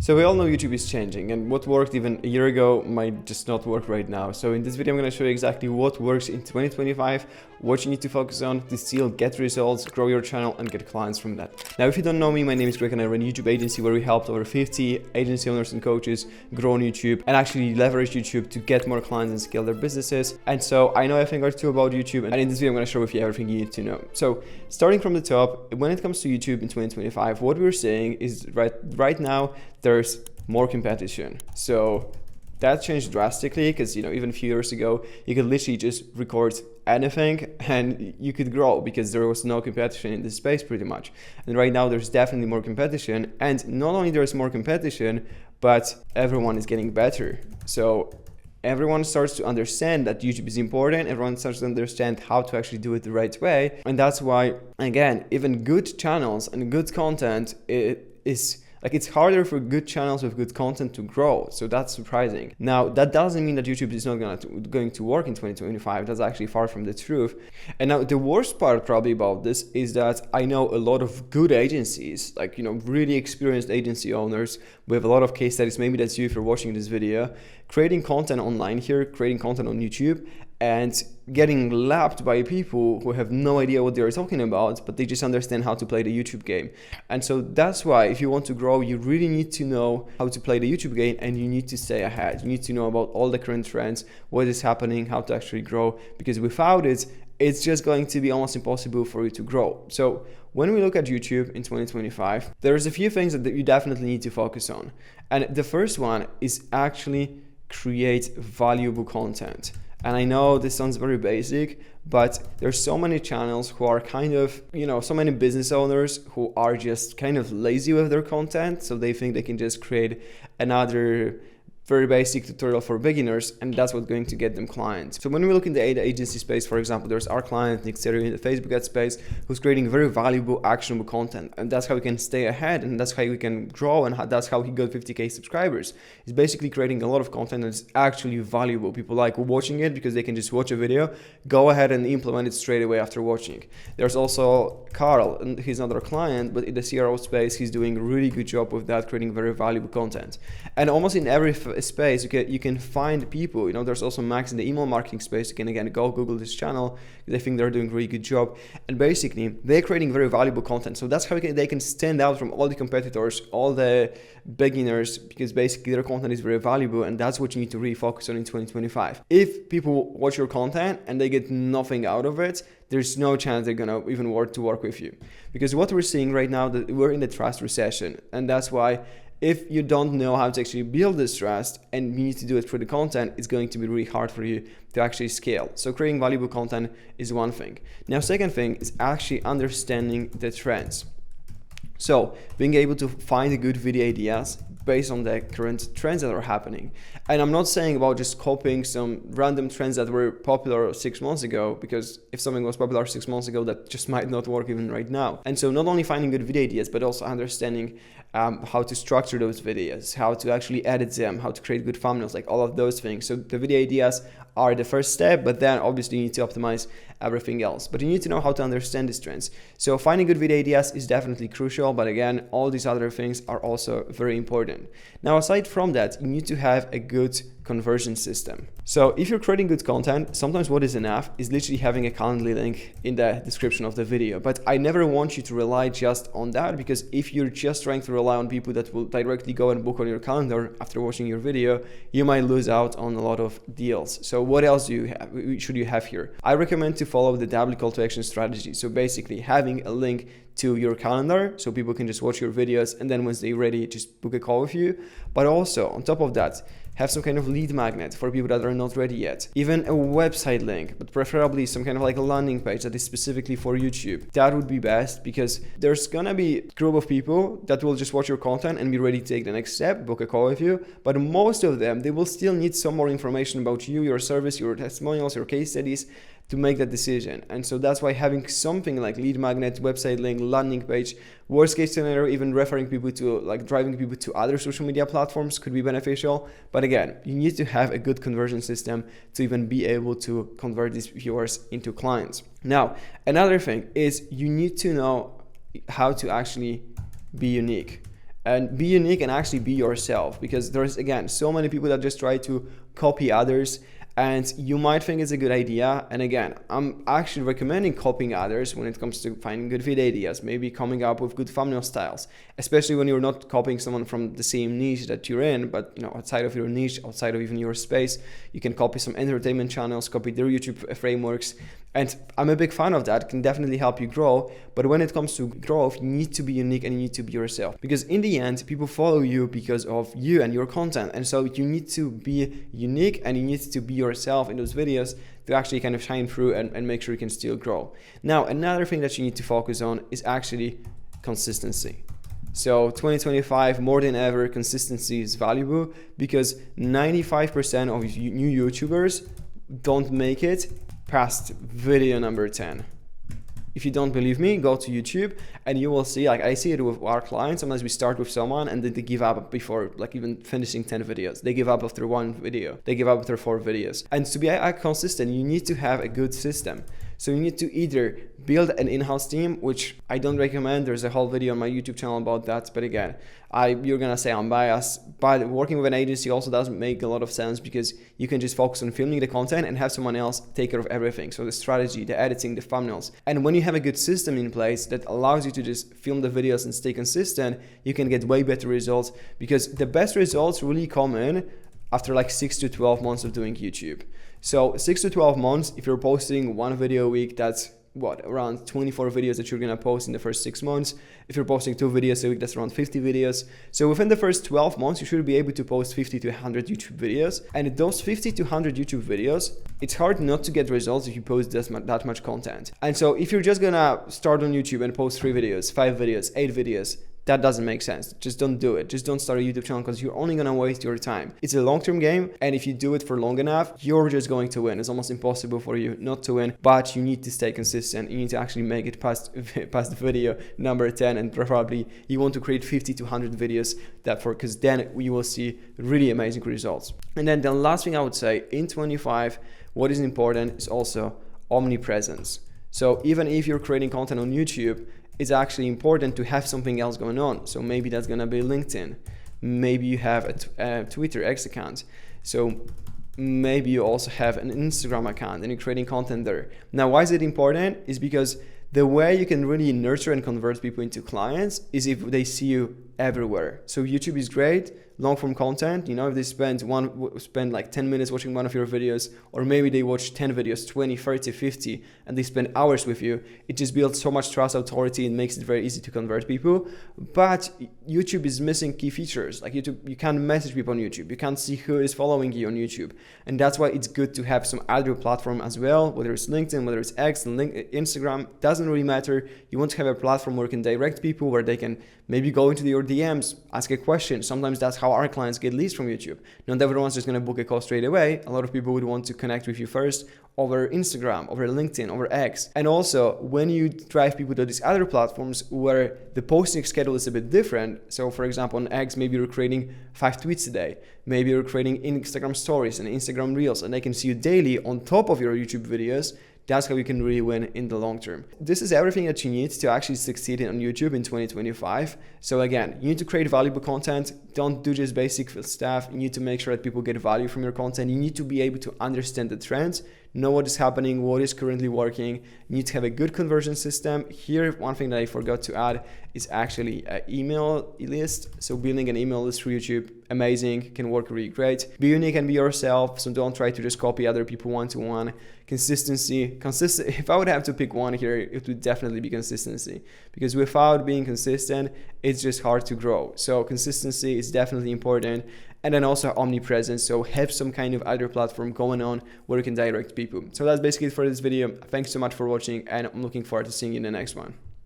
So we all know YouTube is changing, and what worked even a year ago might just not work right now. So in this video, I'm going to show you exactly what works in 2025, what you need to focus on to still get results, grow your channel, and get clients from that. Now, if you don't know me, my name is Greg, and I run a YouTube agency where we helped over 50 agency owners and coaches grow on YouTube and actually leverage YouTube to get more clients and scale their businesses. And so I know a thing or two about YouTube, and in this video, I'm going to share with you everything you need to know. So starting from the top, when it comes to YouTube in 2025, what we're seeing is right now, there's more competition. So that changed drastically because, even a few years ago, you could literally just record anything and you could grow because there was no competition in this space pretty much. And right now there's definitely more competition, and not only there's more competition, but everyone is getting better. So everyone starts to understand that YouTube is important. Everyone starts to understand how to actually do it the right way. And that's why, again, even good channels and good content, it's harder for good channels with good content to grow. So that's surprising. Now, that doesn't mean that YouTube is not going to work in 2025. That's actually far from the truth. And now the worst part probably about this is that I know a lot of good agencies, really experienced agency owners with a lot of case studies. Maybe that's you if you're watching this video, creating content online here, creating content on YouTube, and getting lapped by people who have no idea what they're talking about, but they just understand how to play the YouTube game. And so that's why if you want to grow, you really need to know how to play the YouTube game, and you need to stay ahead. You need to know about all the current trends, what is happening, how to actually grow, because without it, it's just going to be almost impossible for you to grow. So when we look at YouTube in 2025, there's a few things that you definitely need to focus on. And the first one is actually create valuable content. And I know this sounds very basic, but there's so many channels who are kind of, so many business owners who are just kind of lazy with their content. So they think they can just create another very basic tutorial for beginners, and that's what's going to get them clients. So when we look in the agency space, for example, there's our client Nick Serio in the Facebook ad space who's creating very valuable, actionable content, and that's how we can stay ahead, and that's how we can grow, and that's how he got 50k subscribers. He's basically creating a lot of content that's actually valuable. People like watching it because they can just watch a video, go ahead and implement it straight away after watching. There's also Carl, and he's not our client, but in the CRO space, he's doing a really good job with that, creating very valuable content. And almost in every space you can find people. There's also Max in the email marketing space. You can again go Google this channel. They think they're doing a really good job, and basically they're creating very valuable content. So that's how they can stand out from all the competitors, all the beginners, because basically their content is very valuable, and that's what you need to really focus on in 2025. If people watch your content and they get nothing out of it, there's no chance they're gonna even want to work with you, because what we're seeing right now, that we're in the trust recession, and that's why if you don't know how to actually build this trust and you need to do it through the content, it's going to be really hard for you to actually scale. So creating valuable content is one thing. Now, second thing is actually understanding the trends. So being able to find good video ideas based on the current trends that are happening. And I'm not saying about just copying some random trends that were popular 6 months ago, because if something was popular 6 months ago, that just might not work even right now. And so not only finding good video ideas, but also understanding how to structure those videos, how to actually edit them, how to create good thumbnails, like all of those things. So the video ideas are the first step, but then obviously you need to optimize everything else. But you need to know how to understand these trends. So finding good video ideas is definitely crucial, but again, all these other things are also very important. Now, aside from that, you need to have a good conversion system. So if you're creating good content, sometimes what is enough is literally having a Calendly link in the description of the video. But I never want you to rely just on that, because if you're just trying to rely on people that will directly go and book on your calendar after watching your video, you might lose out on a lot of deals. So what else should you have here? I recommend to follow the double call to action strategy. So basically having a link to your calendar so people can just watch your videos, and then once they're ready, just book a call with you. But also on top of that, have some kind of lead magnet for people that are not ready yet. Even a website link, but preferably some kind of like a landing page that is specifically for YouTube. That would be best, because there's gonna be a group of people that will just watch your content and be ready to take the next step, book a call with you. But most of them, they will still need some more information about you, your service, your testimonials, your case studies, to make that decision. And so that's why having something like lead magnet, website link, landing page, worst case scenario, even referring people to, like driving people to other social media platforms could be beneficial. But again, you need to have a good conversion system to even be able to convert these viewers into clients. Now, another thing is you need to know how to actually be unique. and be unique and actually be yourself, because there's, again, so many people that just try to copy others, and you might think it's a good idea. And again, I'm actually recommending copying others when it comes to finding good video ideas, maybe coming up with good thumbnail styles, especially when you're not copying someone from the same niche that you're in, but outside of your niche, outside of even your space. You can copy some entertainment channels, copy their YouTube frameworks, and I'm a big fan of that. It can definitely help you grow. But when it comes to growth, you need to be unique and you need to be yourself, because in the end, people follow you because of you and your content. And so you need to be unique and you need to be yourself in those videos to actually kind of shine through and make sure you can still grow. Now, another thing that you need to focus on is actually consistency. So 2025, more than ever, consistency is valuable, because 95% of new YouTubers don't make it past video number 10. If you don't believe me, go to YouTube and you will see, like I see it with our clients. Sometimes we start with someone and then they give up before like even finishing 10 videos. They give up after 1 video. They give up after 4 videos. And to be consistent, you need to have a good system. So you need to either build an in-house team, which I don't recommend. There's a whole video on my YouTube channel about that. But again, you're gonna say I'm biased, but working with an agency also doesn't make a lot of sense, because you can just focus on filming the content and have someone else take care of everything. So the strategy, the editing, the thumbnails. And when you have a good system in place that allows you to just film the videos and stay consistent, you can get way better results, because the best results really come in after like 6 to 12 months of doing YouTube. So 6 to 12 months, if you're posting 1 video a week, that's what, around 24 videos that you're gonna post in the first 6 months. If you're posting 2 videos a week, that's around 50 videos. So within the first 12 months, you should be able to post 50 to 100 YouTube videos. And those 50 to 100 YouTube videos, it's hard not to get results if you post that much content. And so if you're just gonna start on YouTube and post 3 videos, 5 videos, 8 videos, that doesn't make sense. Just don't do it. Just don't start a YouTube channel, because you're only gonna waste your time. It's a long-term game, and if you do it for long enough, you're just going to win. It's almost impossible for you not to win, but you need to stay consistent. You need to actually make it past video number 10, and preferably you want to create 50 to 100 videos because then you will see really amazing results. And then the last thing I would say in 25, what is important is also omnipresence. So even if you're creating content on YouTube, it's actually important to have something else going on. So maybe that's gonna be LinkedIn. Maybe you have a Twitter X account. So maybe you also have an Instagram account and you're creating content there. Now, why is it important? Is because the way you can really nurture and convert people into clients is if they see you everywhere. So YouTube is great, long form content. If they spend like 10 minutes watching one of your videos, or maybe they watch 10 videos, 20, 30, 50, and they spend hours with you, it just builds so much trust, authority, and makes it very easy to convert people. But YouTube is missing key features. Like YouTube, you can't message people on YouTube. You can't see who is following you on YouTube. And that's why it's good to have some other platform as well, whether it's LinkedIn, whether it's X, Instagram, doesn't really matter. You want to have a platform where you can direct people, where they can maybe go into your DMs, ask a question. Sometimes that's how our clients get leads from YouTube. Not everyone's just going to book a call straight away. A lot of people would want to connect with you first over Instagram, over LinkedIn, over X. And also, when you drive people to these other platforms where the posting schedule is a bit different, so for example, on X, maybe you're creating 5 tweets a day. Maybe you're creating Instagram stories and Instagram reels, and they can see you daily on top of your YouTube videos. That's how you can really win in the long term. This is everything that you need to actually succeed on YouTube in 2025. So again, you need to create valuable content. Don't do just basic stuff. You need to make sure that people get value from your content. You need to be able to understand the trends, know what is happening, what is currently working. You need to have a good conversion system. Here, one thing that I forgot to add is actually an email list. So building an email list for YouTube, amazing, can work really great. Be unique and be yourself. So don't try to just copy other people one-to-one. Consistency. If I would have to pick one here, it would definitely be consistency, because without being consistent, it's just hard to grow. So consistency is definitely important. And then also omnipresence. So have some kind of other platform going on where you can direct people. So that's basically it for this video. Thanks so much for watching, and I'm looking forward to seeing you in the next one.